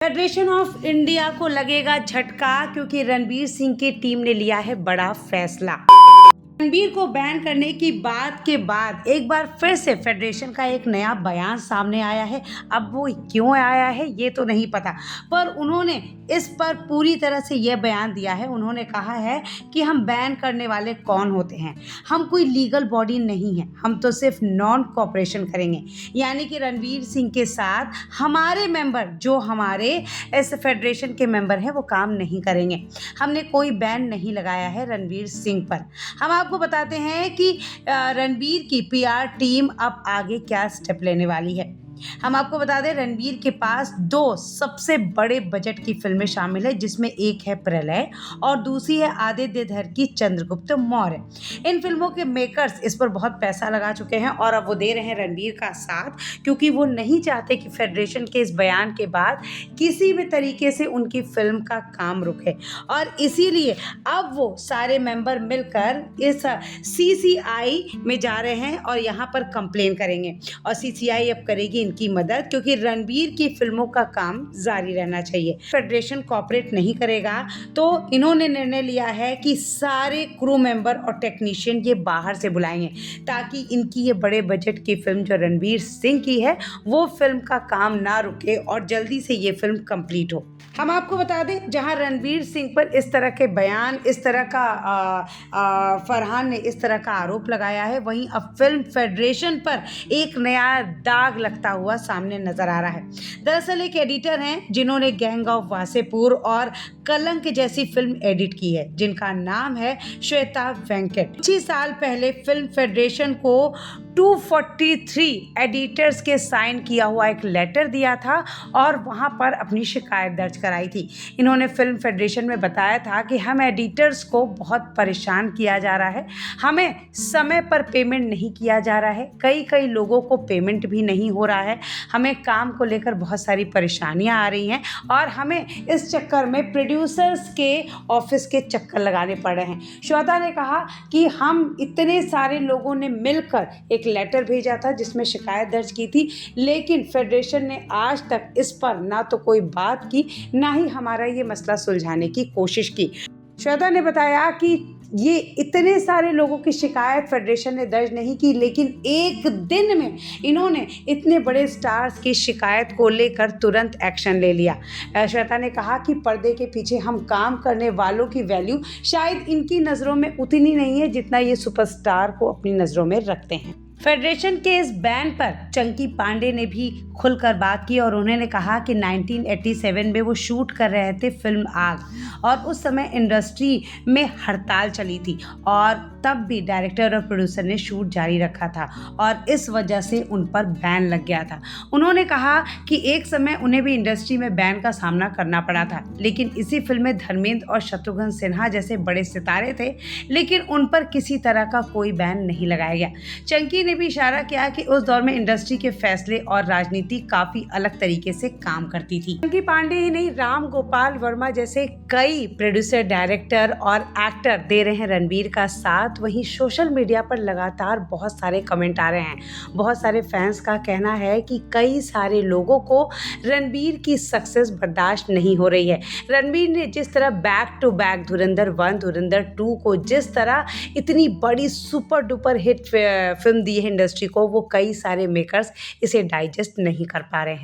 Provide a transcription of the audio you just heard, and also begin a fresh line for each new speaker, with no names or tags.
Federation of India को लगेगा झटका क्योंकि रणवीर सिंह की टीम ने लिया है बड़ा फैसला। रणबीर को बैन करने की बात के बाद एक बार फिर से फेडरेशन का एक नया बयान सामने आया है। अब वो क्यों आया है ये तो नहीं पता, पर उन्होंने इस पर पूरी तरह से यह बयान दिया है। उन्होंने कहा है कि हम बैन करने वाले कौन होते हैं, हम कोई लीगल बॉडी नहीं है, हम तो सिर्फ नॉन कॉपरेशन करेंगे। यानी कि रणवीर सिंह के साथ हमारे मेंबर जो हमारे इस फेडरेशन के मेंबर हैं वो काम नहीं करेंगे। हमने कोई बैन नहीं लगाया है रणवीर सिंह पर। हम आपको बताते हैं कि रणबीर की पीआर टीम अब आगे क्या स्टेप लेने वाली है। हम आपको बता दें रणबीर के पास 2 सबसे बड़े बजट की फिल्में शामिल है, जिसमें एक है प्रलय और दूसरी है आदित्य धर की चंद्रगुप्त मौर्य। इन फिल्मों के मेकर्स इस पर बहुत पैसा लगा चुके हैं और अब वो दे रहे हैं रणबीर का साथ, क्योंकि वो नहीं चाहते कि फेडरेशन के इस बयान के बाद किसी भी तरीके से उनकी फिल्म का काम रुके। और इसीलिए अब वो सारे मेंबर मिलकर इस सीसीआई में जा रहे हैं और यहाँ पर कंप्लेन करेंगे और सीसीआई अब करेगी इनकी मदद, क्योंकि रणबीर की फिल्मों का काम जारी रहना चाहिए। फेडरेशन कोऑपरेट नहीं करेगा तो इन्होंने निर्णय लिया है कि सारे क्रू मेंबर और टेक्नीशियन ये बाहर से बुलाएंगे, ताकि इनकी ये बड़े बजट की फिल्म जो रणबीर सिंह की है वो फिल्म का काम ना रुके और जल्दी से ये फिल्म कंप्लीट हो। हम आपको बता दें, जहां रणबीर सिंह पर इस तरह के बयान, इस तरह का फरहान ने इस तरह का आरोप लगाया है, वहीं अब फिल्म फेडरेशन पर एक नया दाग लगता हुआ सामने नजर आ रहा है। दरअसल एक एडिटर हैं जिन्होंने गैंग ऑफ वासेपुर और कलंक जैसी फिल्म एडिट की है, जिनका नाम है श्वेता वेंकट। कुछ ही साल पहले फिल्म फेडरेशन को 243 एडिटर्स के साइन किया हुआ एक लेटर दिया था और वहां पर अपनी शिकायत दर्ज कराई थी। इन्होंने फिल्म फेडरेशन में बताया था कि हम एडिटर्स को बहुत परेशान किया जा रहा है, हमें समय पर पेमेंट नहीं किया जा रहा है, कई लोगों को पेमेंट भी नहीं हो रहा है, हमें काम को लेकर बहुत सारी परेशानियां आ रही हैं और हमें इस चक्कर में प्रोड्यूसर्स के ऑफिस के चक्कर लगाने पड़ रहे हैं। श्वेता ने कहा कि हम इतने सारे लोगों ने मिलकर एक लेटर भेजा था जिसमें शिकायत दर्ज की थी, लेकिन फेडरेशन ने आज तक इस पर ना तो कोई बात की, ना ही हमारा ये मसला सुलझाने की कोशिश की। श्वेता ने बताया कि ये इतने सारे लोगों की शिकायत फेडरेशन ने दर्ज नहीं की, लेकिन एक दिन में इन्होंने इतने बड़े स्टार्स की शिकायत को लेकर तुरंत एक्शन ले लिया। श्वेता ने कहा कि पर्दे के पीछे हम काम करने वालों की वैल्यू शायद इनकी नज़रों में उतनी नहीं है जितना ये सुपरस्टार को अपनी नज़रों में रखते हैं। फेडरेशन के इस बैन पर चंकी पांडे ने भी खुलकर बात की और उन्होंने कहा कि 1987 में वो शूट कर रहे थे फिल्म आग, और उस समय इंडस्ट्री में हड़ताल चली थी और तब भी डायरेक्टर और प्रोड्यूसर ने शूट जारी रखा था और इस वजह से उन पर बैन लग गया था। उन्होंने कहा कि एक समय उन्हें भी इंडस्ट्री में बैन का सामना करना पड़ा था, लेकिन इसी फिल्म में धर्मेंद्र और शत्रुघ्न सिन्हा जैसे बड़े सितारे थे, लेकिन उन पर किसी तरह का कोई बैन नहीं लगाया गया। चंकी ने भी इशारा किया कि उस दौर में इंडस्ट्री के फैसले और राजनीति काफी अलग तरीके से काम करती थी। चंकी पांडे ही नहीं, राम गोपाल वर्मा जैसे कई प्रोड्यूसर, डायरेक्टर और एक्टर दे रहे हैं रणबीर का साथ। वहीं सोशल मीडिया पर लगातार बहुत सारे कमेंट आ रहे हैं। बहुत सारे फैंस का कहना है कि कई सारे लोगों को रणबीर की सक्सेस बर्दाश्त नहीं हो रही है। रणबीर ने जिस तरह बैक टू बैक धुरंधर 1, धुरंधर 2 को जिस तरह इतनी बड़ी सुपर डुपर हिट फिल्म दी है इंडस्ट्री को, वो कई सारे मेकर्स इसे डाइजेस्ट नहीं कर पा रहे हैं।